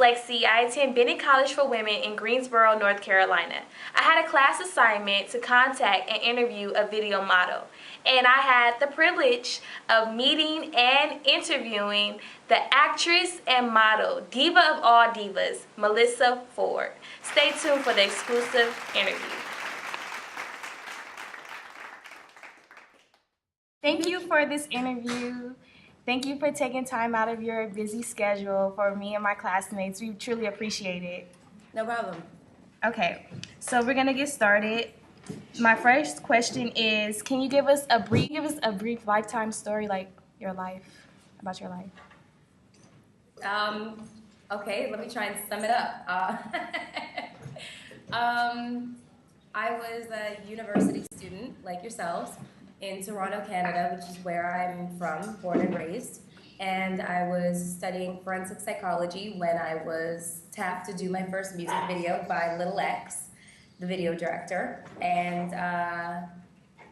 Lexi. I attend Bennett College for Women in Greensboro, North Carolina. I had a class assignment to contact and interview a video model, and I had the privilege of meeting and interviewing the actress and model, diva of all divas, Melyssa Ford. Stay tuned for the exclusive interview. Thank you for this interview. Thank you for taking time out of your busy schedule for me and my classmates. We truly appreciate it. No problem. Okay, so we're gonna get started. My first question is, can you give us a brief lifetime story, like your life, about your life? Okay, let me try and sum it up. I was a university student, like yourselves, in Toronto, Canada, which is where I'm from, born and raised. And I was studying forensic psychology when I was tapped to do my first music video by Little X, the video director. And,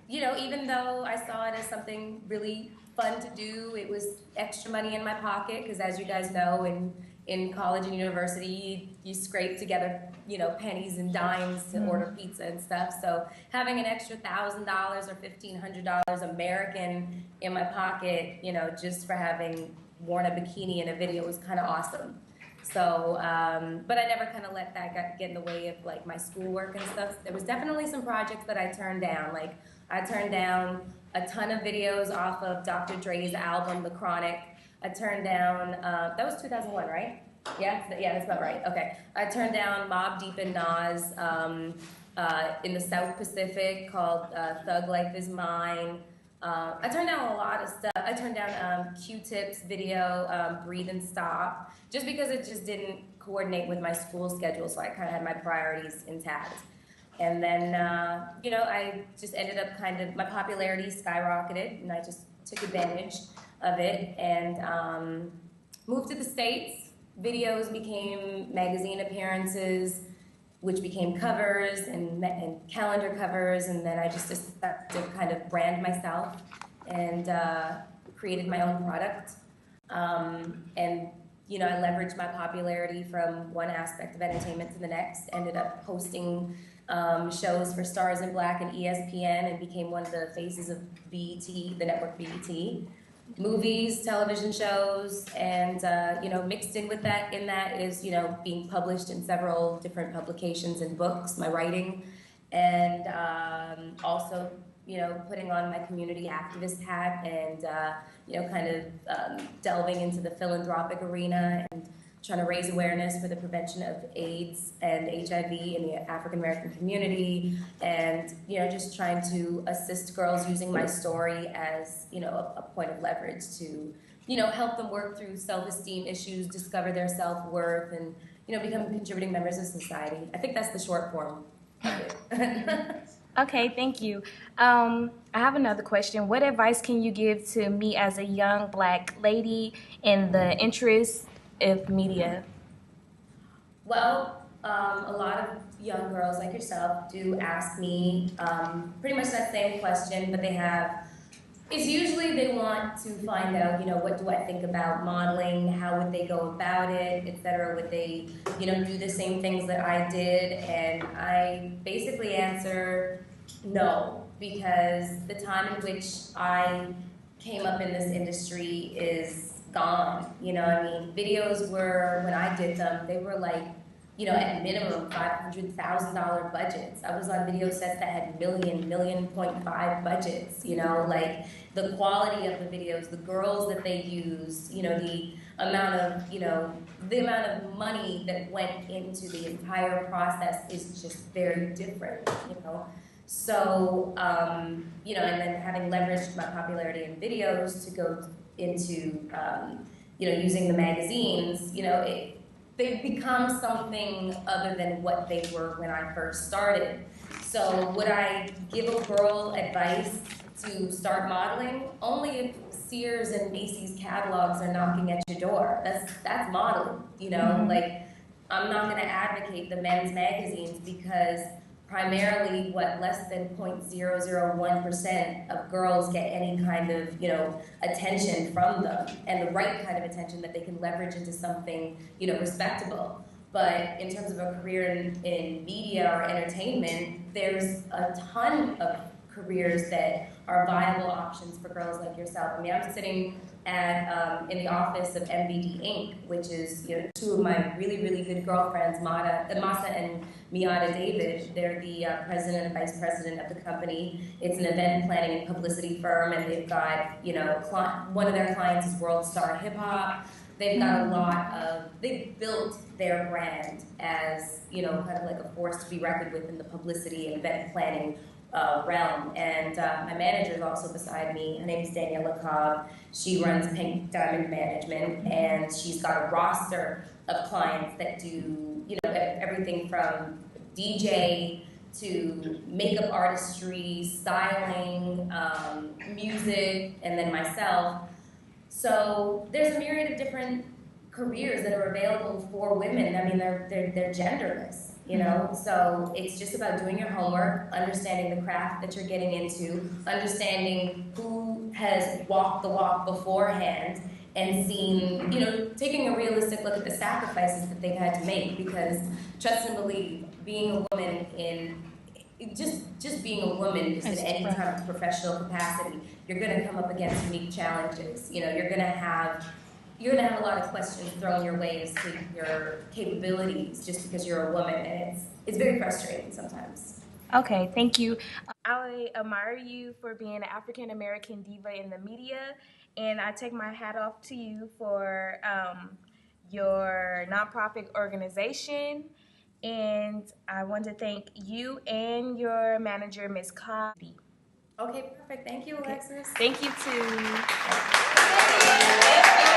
you know, even though I saw it as something really fun to do, it was extra money in my pocket, because as you guys know, in college and university, you scrape together, you know, pennies and dimes to order pizza and stuff. So having an extra $1,000 or $1,500 American in my pocket, you know, just for having worn a bikini in a video was kind of awesome. So, but I never kind of let that get in the way of like my schoolwork and stuff. There was definitely some projects that I turned down. Like I turned down a ton of videos off of Dr. Dre's album, The Chronic. I turned down, that was 2001, right? Yeah, that's about right. Okay. I turned down Mobb Deep and Nas in the South Pacific called Thug Life Is Mine. I turned down a lot of stuff. I turned down Q-Tip's video, Breathe and Stop, just because it just didn't coordinate with my school schedule, so I kind of had my priorities intact. And then, you know, I just ended up my popularity skyrocketed, and I just took advantage of it and moved to the States. Videos became magazine appearances, which became covers and calendar covers, and then I just decided to kind of brand myself and created my own product. And you know, I leveraged my popularity from one aspect of entertainment to the next, ended up hosting shows for Stars in Black and ESPN, and became one of the faces of BET, the network BET. Movies, television shows, and you know, mixed in with that is, you know, being published in several different publications and books, my writing, and also, you know, putting on my community activist hat and you know, kind of delving into the philanthropic arena and trying to raise awareness for the prevention of AIDS and HIV in the African American community, and you know, just trying to assist girls using my story as, you know, a point of leverage to, you know, help them work through self-esteem issues, discover their self-worth, and, you know, become contributing members of society. I think that's the short form of it. Okay, thank you. I have another question. What advice can you give to me as a young Black lady in the interest of media? Well, a lot of young girls like yourself do ask me pretty much that same question, but it's usually they want to find out, you know, what do I think about modeling, how would they go about it, etc. Would they, you know, do the same things that I did? And I basically answer no, because the time in which I came up in this industry is gone. You know, I mean, videos were, when I did them, they were like, you know, at minimum $500,000 budgets. I was on video sets that had $1.5 million budgets, you know, like the quality of the videos, the girls that they used, you know, the amount of money that went into the entire process is just very different, you know. So, you know, and then having leveraged my popularity in videos to go into, you know, using the magazines, you know, they've become something other than what they were when I first started. So would I give a girl advice to start modeling? Only if Sears and Macy's catalogs are knocking at your door. That's modeling, you know? Like, I'm not gonna advocate the men's magazines because primarily less than 0.001% of girls get any kind of attention from them, and the right kind of attention that they can leverage into something respectable. But in terms of a career in media or entertainment, there's a ton of careers that are viable options for girls like yourself. I mean, I'm sitting at in the office of MBD Inc., which is two of my really, really good girlfriends, Masa and Miata David. They're the president and vice president of the company. It's an event planning and publicity firm, and they've got one of their clients is World Star Hip Hop. They've got they've built their brand as kind of like a force to be reckoned with in the publicity and event planning realm. And my manager is also beside me. Her name is Daniela Cobb. She runs Pink Diamond Management, and she's got a roster of clients that do everything from DJ to makeup artistry, styling, music, and then myself. So there's a myriad of different careers that are available for women. I mean, they're genderless. So it's just about doing your homework, understanding the craft that you're getting into, understanding who has walked the walk beforehand, and seeing, taking a realistic look at the sacrifices that they've had to make. Because trust and believe, being a woman just being a woman just in any type of professional capacity, you're going to come up against unique challenges. You're going to have a lot of questions thrown your way as to your capabilities just because you're a woman, and it's very frustrating sometimes. Okay, thank you. I admire you for being an African American diva in the media, and I take my hat off to you for your nonprofit organization. And I want to thank you and your manager, Ms. Cobb. Okay, perfect. Thank you, Alexis. Thank you too. Thank you.